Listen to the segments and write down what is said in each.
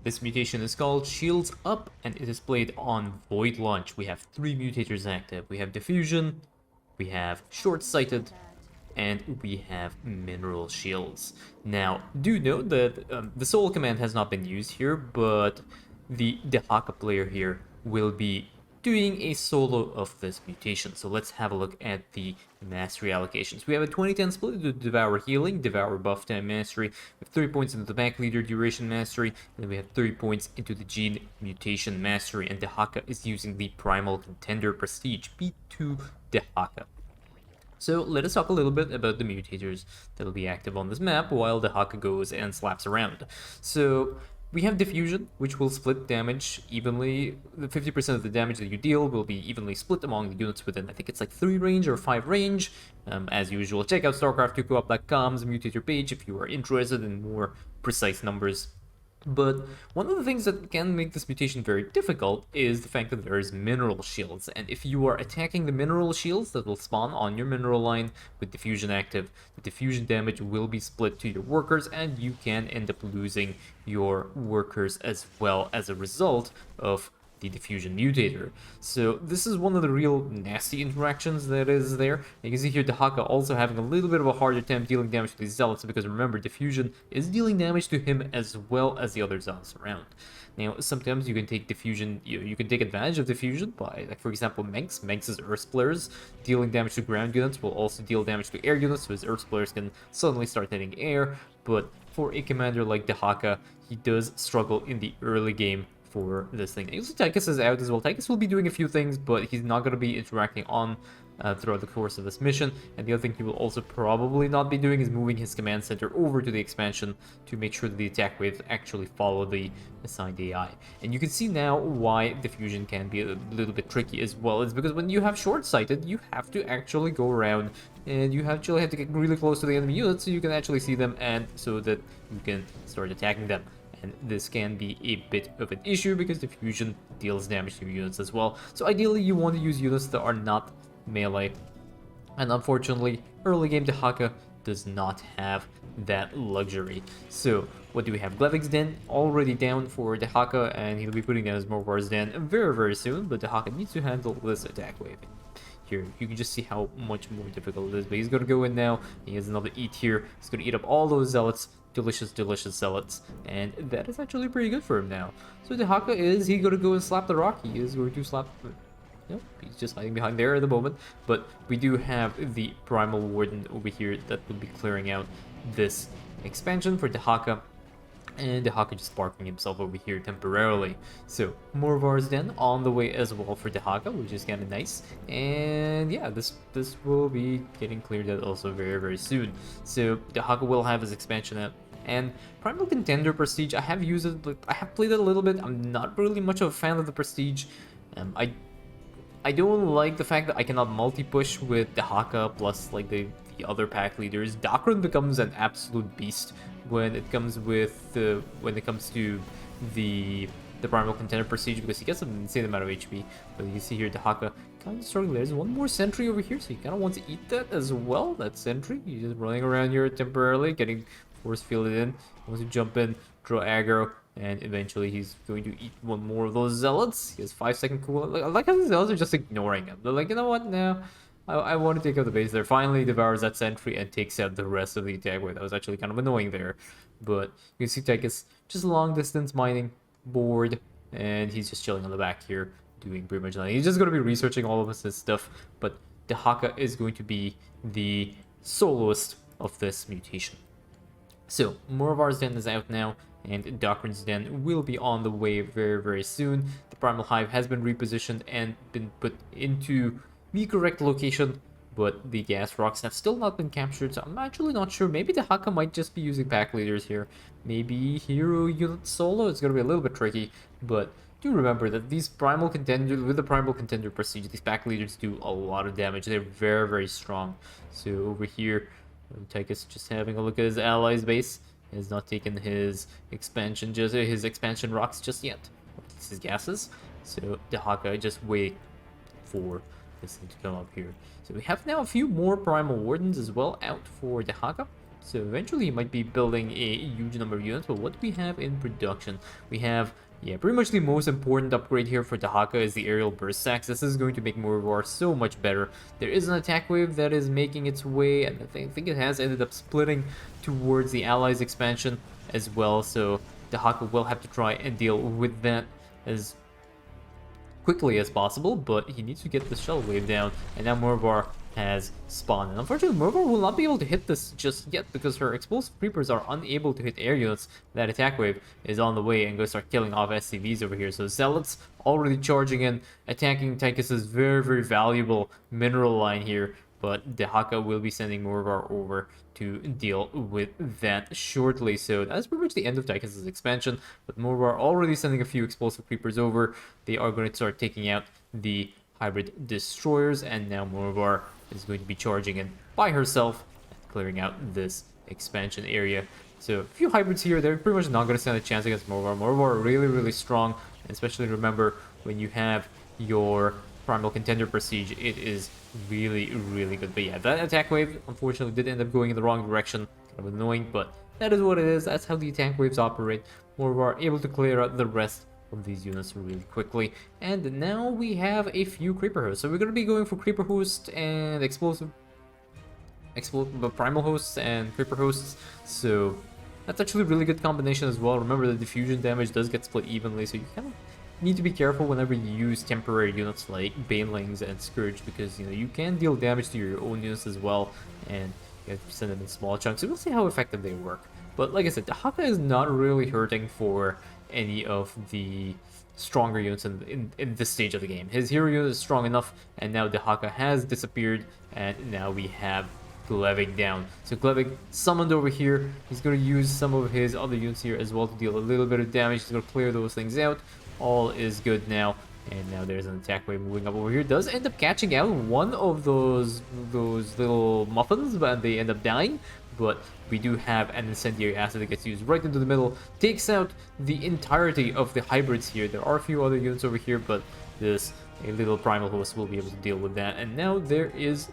This mutation is called Shields Up, and it is played on Void Launch. We have 3 mutators active. We have Diffusion, we have Shortsighted, and we have Mineral Shields. Now, do note that the Soul command has not been used here, but the Dehaka player here will be doing a solo of this mutation. So let's have a look at the mastery allocations. We have a 20-10 split to Devour Healing, Devour Buff Time Mastery. We have 3 points into the Pack Leader Duration Mastery, and then we have 3 points into the Gene Mutation Mastery. And Dehaka is using the Primal Contender Prestige, B2 Dehaka. So let us talk a little bit about the mutators that will be active on this map while Dehaka goes and slaps around. So we have Diffusion, which will split damage evenly. 50% of the damage that you deal will be evenly split among the units within, I think it's like 3 range or 5 range. As usual, check out Starcraft2Co.com's mutator page if you are interested in more precise numbers. But one of the things that can make this mutation very difficult is the fact that there is mineral shields, and if you are attacking the mineral shields that will spawn on your mineral line with diffusion active, the diffusion damage will be split to your workers, and you can end up losing your workers as well as a result of the diffusion mutator. So this is one of the real nasty interactions that is there. You can see here Dehaka also having a little bit of a harder time dealing damage to these zealots, because remember, diffusion is dealing damage to him as well as the other zealots around. Now, sometimes you can take diffusion, you can take advantage of diffusion by, like, for example, Manx's Earth players dealing damage to ground units will also deal damage to air units, so his Earth players can suddenly start hitting air. But for a commander like Dehaka, he does struggle in the early game for this thing. And also Tychus is out as well. Tychus will be doing a few things, but he's not going to be interacting on throughout the course of this mission. And the other thing he will also probably not be doing is moving his command center over to the expansion to make sure that the attack waves actually follow the assigned AI. And you can see now why diffusion can be a little bit tricky as well. It's because when you have short-sighted, you have to actually go around and you actually have to get really close to the enemy units so you can actually see them and so that you can start attacking them. And this can be a bit of an issue because diffusion deals damage to units as well. So ideally you want to use units that are not melee. And unfortunately, early game Dehaka does not have that luxury. So what do we have? Glevig's Den already down for Dehaka, and he'll be putting down his Morvar's Den very, very soon. But Dehaka needs to handle this attack wave. Here, you can just see how much more difficult it is. But he's going to go in now. He has another eat here. He's going to eat up all those zealots. Delicious zealots, and that is actually pretty good for him now. So Dehaka, is he going to go and slap the rock? He is going to slap. Nope, he's just hiding behind there at the moment. But we do have the Primal Warden over here that will be clearing out this expansion for Dehaka. And Dehaka just parking himself over here temporarily. So Morvar's Den on the way as well for Dehaka, which is kind of nice. And yeah, this will be getting cleared out also very, very soon. So Dehaka will have his expansion out. And Primal Contender Prestige, I have used it, but I have played it a little bit. I'm not really much of a fan of the Prestige. I don't like the fact that I cannot multi-push with Dehaka plus like the other pack leaders. Dakron becomes an absolute beast when it comes to the Primal Contender Prestige, because he gets an insane amount of HP. But you see here Dehaka kind of struggling. There's one more sentry over here, so you kind of want to eat that as well. That sentry, he's just running around here temporarily, getting force fielded in. He wants to jump in, draw aggro, and eventually he's going to eat one more of those zealots. He has 5-second cooldown. I like how the zealots are just ignoring him. They're like, you know what, now I want to take out the base there. Finally devours that sentry and takes out the rest of the attack wave. That was actually kind of annoying there. But you can see Tychus just long distance mining, bored, and he's just chilling on the back here, doing pretty much nothing. He's just going to be researching all of his stuff. But Dehaka is going to be the soloist of this mutation. So Morvar's Den is out now, and Dakron's Den will be on the way very, very soon. The Primal Hive has been repositioned and been put into the correct location, but the gas rocks have still not been captured, so I'm actually not sure. Maybe Dehaka might just be using pack leaders here. Maybe hero unit solo. It's going to be a little bit tricky, but do remember that these Primal Contender, with the Primal Contender Prestige, these pack leaders do a lot of damage. They're very, very strong. So over here, Tychus just having a look at his allies' base. He has not taken his expansion rocks just yet. His gases. So Dehaka just wait for this thing to come up here. So we have now a few more Primal Wardens as well out for Dehaka. So eventually he might be building a huge number of units, but what do we have in production? We have, yeah, pretty much the most important upgrade here for Dehaka is the aerial burst axe. This is going to make Morivar so much better. There is an attack wave that is making its way, and I think it has ended up splitting towards the allies expansion as well, so Dehaka will have to try and deal with that as quickly as possible, but he needs to get the shell wave down, and now Morivar has spawned. And unfortunately, Morivar will not be able to hit this just yet because her explosive creepers are unable to hit air units. That attack wave is on the way and going to start killing off SCVs over here. So Zealots already charging in, attacking Tychus's very, very valuable mineral line here. But Dehaka will be sending Morivar over to deal with that shortly. So that's pretty much the end of Tychus's expansion. But Morivar already sending a few explosive creepers over. They are going to start taking out the hybrid destroyers, and now Morivar is going to be charging in by herself and clearing out this expansion area. So a few hybrids here, they're pretty much not going to stand a chance against Morivar. Morivar are really, really strong, and especially remember when you have your Primal Contender Prestige, it is really, really good. But yeah, that attack wave unfortunately did end up going in the wrong direction. Kind of annoying, but that is what it is. That's how the attack waves operate. Morivar able to clear out the rest of these units really quickly. And now we have a few Creeper Hosts. So we're going to be going for Creeper Host and Explosive Primal Hosts and Creeper Hosts. So that's actually a really good combination as well. Remember, the diffusion damage does get split evenly, so you kind of need to be careful whenever you use temporary units like Banelings and Scourge, because you can deal damage to your own units as well, and you have to send them in small chunks. So we'll see how effective they work. But like I said, Dehaka is not really hurting for any of the stronger units in this stage of the game. His hero unit is strong enough, and now Dehaka has disappeared, and now we have Glevig down. So Glevig summoned over here. He's going to use some of his other units here as well to deal a little bit of damage. He's going to clear those things out. All is good now. And now there's an attack wave moving up over here. Does end up catching out one of those little muffins, but they end up dying. But we do have an incendiary acid that gets used right into the middle. Takes out the entirety of the hybrids here. There are a few other units over here, but a little primal host will be able to deal with that. And now there is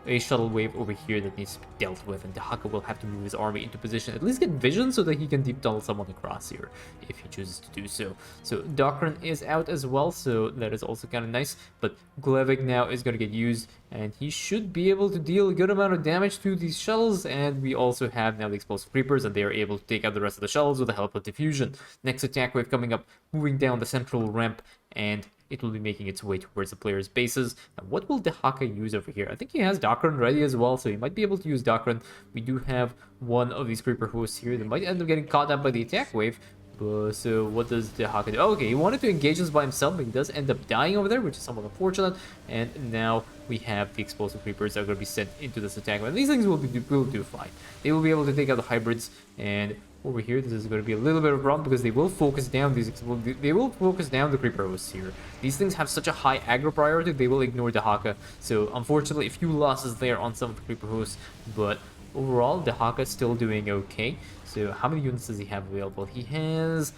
a shuttle wave over here that needs to be dealt with, and Dehaka will have to move his army into position, at least get vision so that he can deep tunnel someone across here if he chooses to do so. So Doctrine is out as well, so that is also kind of nice, but Glevig now is going to get used, and he should be able to deal a good amount of damage to these shuttles, and we also have now the explosive creepers, and they are able to take out the rest of the shuttles with the help of diffusion. Next attack wave coming up, moving down the central ramp, and it will be making its way towards the players' bases. And what will Dehaka use over here? I think he has Doctrine ready as well, so he might be able to use Doctrine. We do have one of these Creeper Hosts here that might end up getting caught up by the attack wave. So what does Dehaka do? Oh, okay, he wanted to engage this by himself, but he does end up dying over there, which is somewhat unfortunate. And now we have the explosive creepers that are going to be sent into this attack. And these things will do fine. They will be able to take out the hybrids, and over here this is going to be a little bit of a problem because they will focus down the creeper hosts here. These things have such a high aggro priority, they will ignore Dehaka. So unfortunately a few losses there on some of the creeper hosts, but overall Dehaka is still doing okay. So how many units does he have available? He has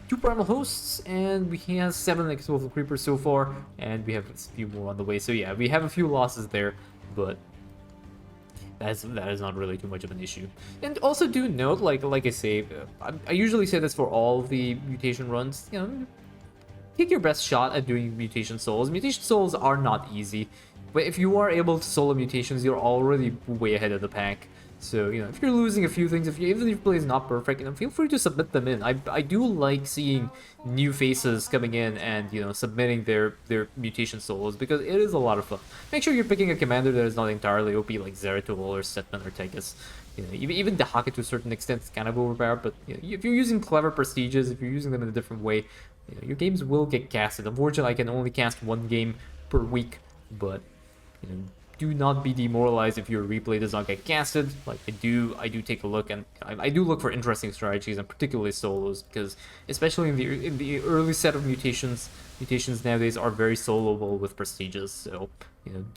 2 primal hosts, and he has 7 explosive creepers so far, and we have a few more on the way. So yeah, we have a few losses there, but that is not really too much of an issue. And also do note, like I say, I usually say this for all the mutation runs, take your best shot at doing mutation souls. Mutation souls are not easy, but if you are able to solo mutations, you're already way ahead of the pack. So, if you're losing a few things, even if your play is not perfect, feel free to submit them in. I do like seeing new faces coming in and, submitting their mutation solos, because it is a lot of fun. Make sure you're picking a commander that is not entirely OP, like Zeratul or Setman or Tychus. Even Dehaka to a certain extent is kind of overpowered, but if you're using clever prestiges, if you're using them in a different way, your games will get casted. Unfortunately, I can only cast 1 game per week, but, do not be demoralized if your replay does not get casted. Like I do take a look, and I do look for interesting strategies, and particularly solos, because especially in the early set of mutations nowadays are very soloable with prestiges. So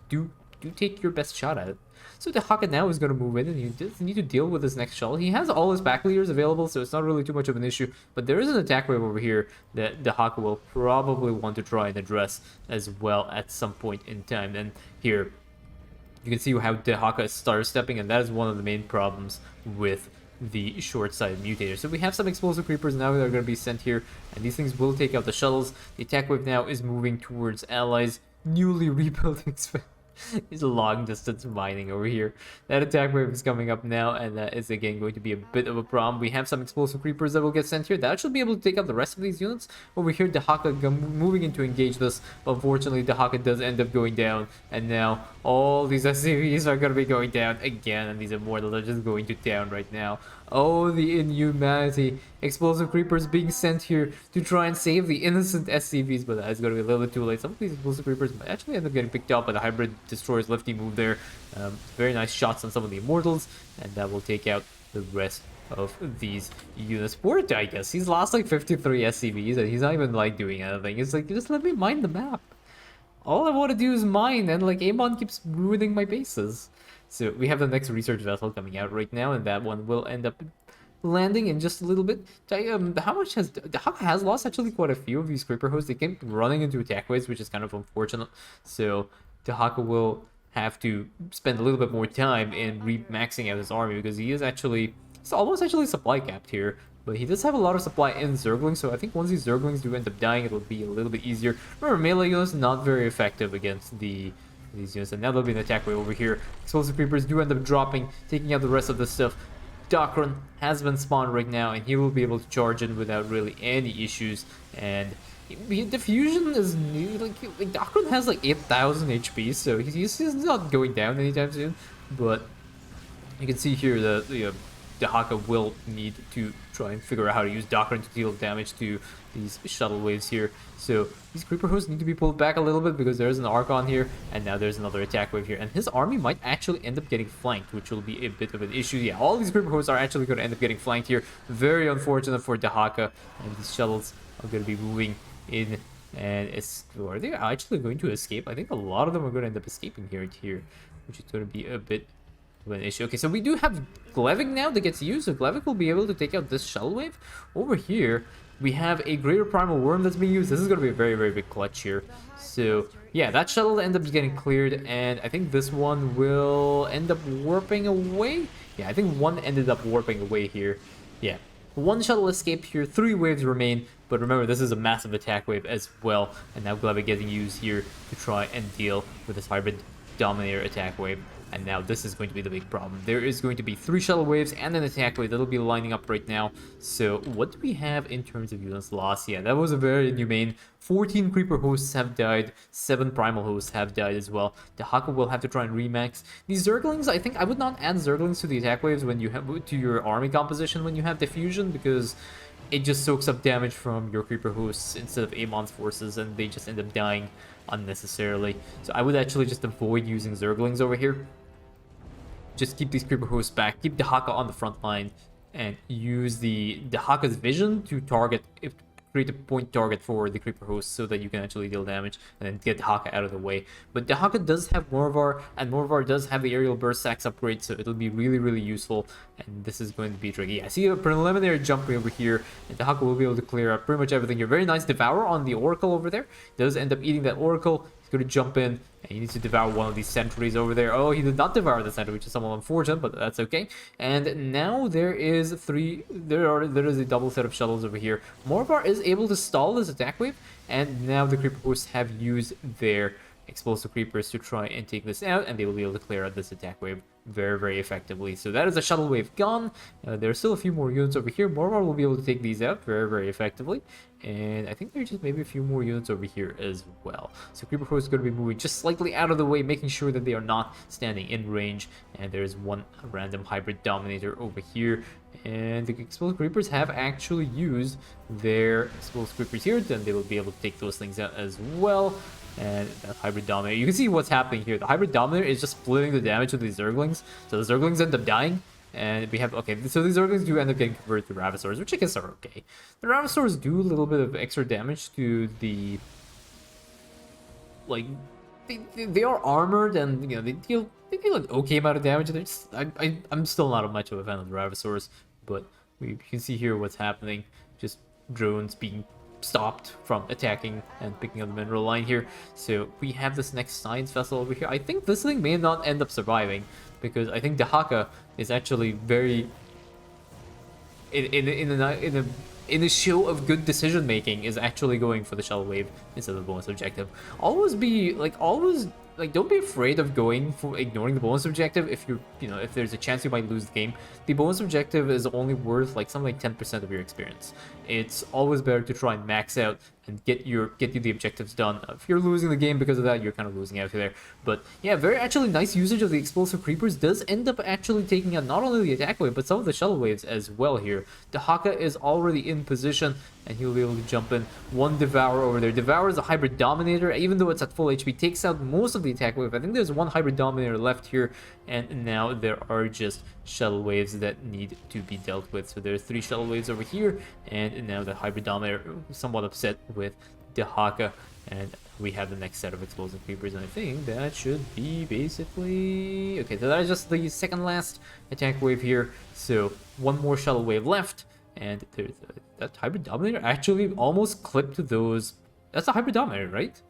do take your best shot at it. So Dehaka now is going to move in, and he does need to deal with this next shell. He has all his back leaders available, so it's not really too much of an issue. But there is an attack wave over here that Dehaka will probably want to try and address as well at some point in time. And here, You can see how Dehaka is star stepping, and that is one of the main problems with the short-sighted mutator. So we have some explosive creepers now that are going to be sent here, and these things will take out the shuttles. The attack wave now is moving towards allies, newly rebuilt is long distance mining over here. That attack wave is coming up now, and that is again going to be a bit of a problem. We have some explosive creepers that will get sent here. That should be able to take out the rest of these units. Over here, Dehaka moving in to engage this, but unfortunately, Dehaka does end up going down, and now all these SCVs are going to be going down again, and these immortals are just going to down right now. Oh, the inhumanity. Explosive creepers being sent here to try and save the innocent SCVs, but that is going to be a little bit too late. Some of these explosive creepers might actually end up getting picked up by the hybrid destroyer's lefty move there. Very nice shots on some of the immortals, and that will take out the rest of these units. Poor Dicus, he's lost like 53 SCVs, and he's not even like doing anything. It's like, just let me mine the map. All I want to do is mine, and like Amon keeps ruining my bases. So we have the next research vessel coming out right now, and that one will end up landing in just a little bit. How much has Dehaka has lost actually quite a few of these creeper hosts. They keep running into attack waves, which is kind of unfortunate. So Dehaka will have to spend a little bit more time in maxing out his army, because he is actually, he's almost actually supply capped here. But he does have a lot of supply in Zerglings, so I think once these Zerglings do end up dying, it'll be a little bit easier. Remember, melee units not very effective against these units, and now there'll be an attack wave over here. Explosive creepers do end up dropping, taking out the rest of the stuff. Docron has been spawned right now, and he will be able to charge in without really any issues. And Diffusion is like Docron has like 8,000 HP, so he's not going down anytime soon. But you can see here that Dehaka will need to try and figure out how to use Doctrine to deal damage to these shuttle waves here. So these creeper hosts need to be pulled back a little bit, because there's an Archon here, and now there's another attack wave here. And his army might actually end up getting flanked, which will be a bit of an issue. Yeah, all these creeper hosts are actually going to end up getting flanked here. Very unfortunate for Dehaka, and these shuttles are going to be moving in. And are they actually going to escape? I think a lot of them are going to end up escaping here, which is going to be a bit of an issue. Okay, so we do have Glevik now that gets used, so Glevik will be able to take out this shuttle wave. Over here, we have a Greater Primal Worm that's being used. This is going to be a very, very big clutch here. So, yeah, that shuttle ends up getting cleared, and I think this one will end up warping away. Yeah, I think one ended up warping away here. Yeah, one shuttle escaped here, 3 waves remain, but remember, this is a massive attack wave as well, and now Glevik getting used here to try and deal with this hybrid Dominator attack wave. And now this is going to be the big problem. There is going to be 3 shuttle waves and an attack wave that'll be lining up right now. So what do we have in terms of units lost? Yeah, that was a very inhumane. 14 creeper hosts have died, 7 primal hosts have died as well. Dehaka will have to try and remax. These Zerglings, I think I would not add Zerglings to the attack waves when you have to your army composition when you have Diffusion, because it just soaks up damage from your creeper hosts instead of Amon's forces, and they just end up dying unnecessarily. So I would actually just avoid using Zerglings over here. Just keep these creeper hosts back, keep Dehaka on the front line, and use the Dehaka's vision to create a point target for the creeper hosts so that you can actually deal damage and then get Dehaka out of the way. But Dehaka does have Morvar, and Morvar does have the aerial burst sacks upgrade, so it'll be really, really useful, and this is going to be tricky. I see a preliminary jump over here, and Dehaka will be able to clear out pretty much everything here. Very nice Devour on the Oracle over there. Does end up eating that Oracle. He's going to jump in, and he needs to devour one of these sentries over there. Oh, he did not devour the sentry, which is somewhat unfortunate, but that's okay. And now there is there is a double set of shuttles over here. Morvar is able to stall this attack wave, and now the creeper hosts have used their explosive creepers to try and take this out, and they will be able to clear out this attack wave very, very effectively. So that is a shuttle wave gone. There's still a few more units over here. Morvar will be able to take these out very, very effectively. And I think there's just maybe a few more units over here as well. So Creeper Host is going to be moving just slightly out of the way, making sure that they are not standing in range. And there's one random hybrid Dominator over here. And the Explosive Creepers have actually used their Explosive Creepers here, then they will be able to take those things out as well. And that Hybrid Dominator, you can see what's happening here. The Hybrid Dominator is just splitting the damage of these Zerglings. So the Zerglings end up dying. And we have, okay, so these Zerglings do end up getting converted to Ravasaurs, which I guess are okay. The Ravasaurs do a little bit of extra damage to the, like, they are armored, and, you know, they deal an okay amount of damage. They're just, I'm still not much of a fan of the Ravasaurs, but you can see here what's happening. Just drones being stopped from attacking and picking up the mineral line here. So we have this next science vessel over here. I think this thing may not end up surviving, because I think Dehaka is actually very in a show of good decision making, is actually going for the shuttle wave instead of the bonus objective. Always don't be afraid of going for ignoring the bonus objective if if there's a chance you might lose the game. The bonus objective is only worth like something like 10% of your experience. It's always better to try and max out and get you the objectives done. If you're losing the game because of that, you're kind of losing out there. But yeah, very actually nice usage of the explosive creepers does end up actually taking out not only the attack wave but some of the shuttle waves as well here. Dehaka is already in position and he'll be able to jump in. One Devour over there. Devour is a hybrid dominator, even though it's at full HP, takes out most of the attack wave. I think there's one hybrid dominator left here, and now there are just shuttle waves that need to be dealt with. So there's 3 shuttle waves over here, and now the hybrid dominator somewhat upset with Dehaka, and we have the next set of explosive creepers, and I think that should be basically okay. So that is just the second last attack wave here. So one more shuttle wave left, and there's that hybrid dominator actually almost clipped those. That's a hybrid dominator, right?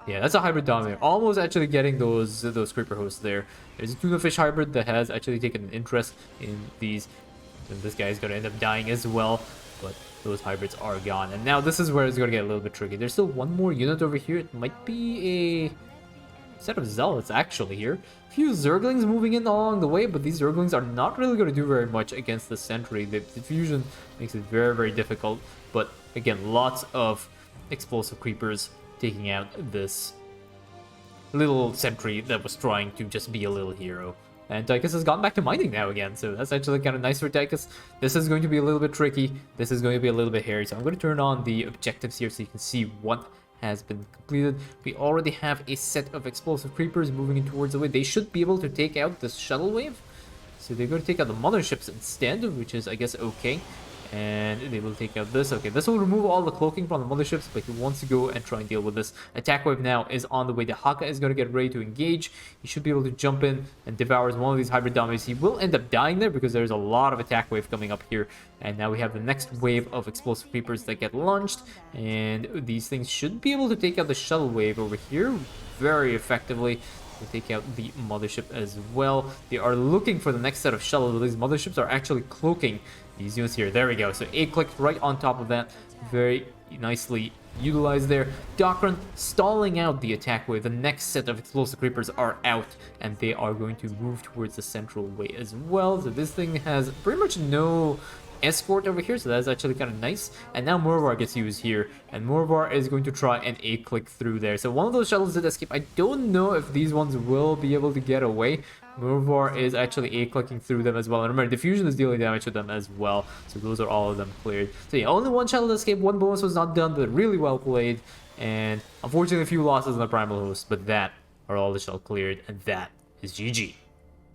Yeah, that's a hybrid dominator. Almost actually getting those creeper hosts there. There's a tuna fish hybrid that has actually taken an interest in these. And this guy is going to end up dying as well, but those hybrids are gone. And now this is where it's going to get a little bit tricky. There's still one more unit over here. It might be a set of zealots actually here. A few zerglings moving in along the way, but these zerglings are not really going to do very much against the sentry. The diffusion makes it very, very difficult. But again, lots of explosive creepers taking out this little sentry that was trying to just be a little hero. And Tychus has gone back to mining now again, so that's actually kind of nice for Tychus. This is going to be a little bit tricky. This is going to be a little bit hairy, so I'm going to turn on the objectives here so you can see what has been completed. We already have a set of explosive creepers moving in towards the way. They should be able to take out this shuttle wave. So they're going to take out the motherships instead, which is, I guess, okay. And they will take out this. Okay, this will remove all the cloaking from the motherships, but he wants to go and try and deal with this. Attack wave now is on the way. Dehaka is going to get ready to engage. He should be able to jump in and devour one of these hybrid dominators. He will end up dying there because there's a lot of attack wave coming up here. And now we have the next wave of explosive creepers that get launched. And these things should be able to take out the shuttle wave over here very effectively. They take out the mothership as well. They are looking for the next set of shuttles. These motherships are actually cloaking these units here. There we go. So A clicked right on top of that. Very nicely utilized there. Doctrine stalling out the attack wave. The next set of explosive creepers are out, and they are going to move towards the central way as well. So this thing has pretty much no escort over here, so that's actually kind of nice. And now Morvar gets used here, and Morvar is going to try and A-click through there. So one of those shuttles did escape. I don't know if these ones will be able to get away. Morvar is actually A-clicking through them as well. And remember, Diffusion is dealing damage to them as well. So those are all of them cleared. So yeah, only one shuttle escaped. One bonus was not done, but really well played. And unfortunately, a few losses on the primal host, but that are all the shuttle cleared, and that is GG.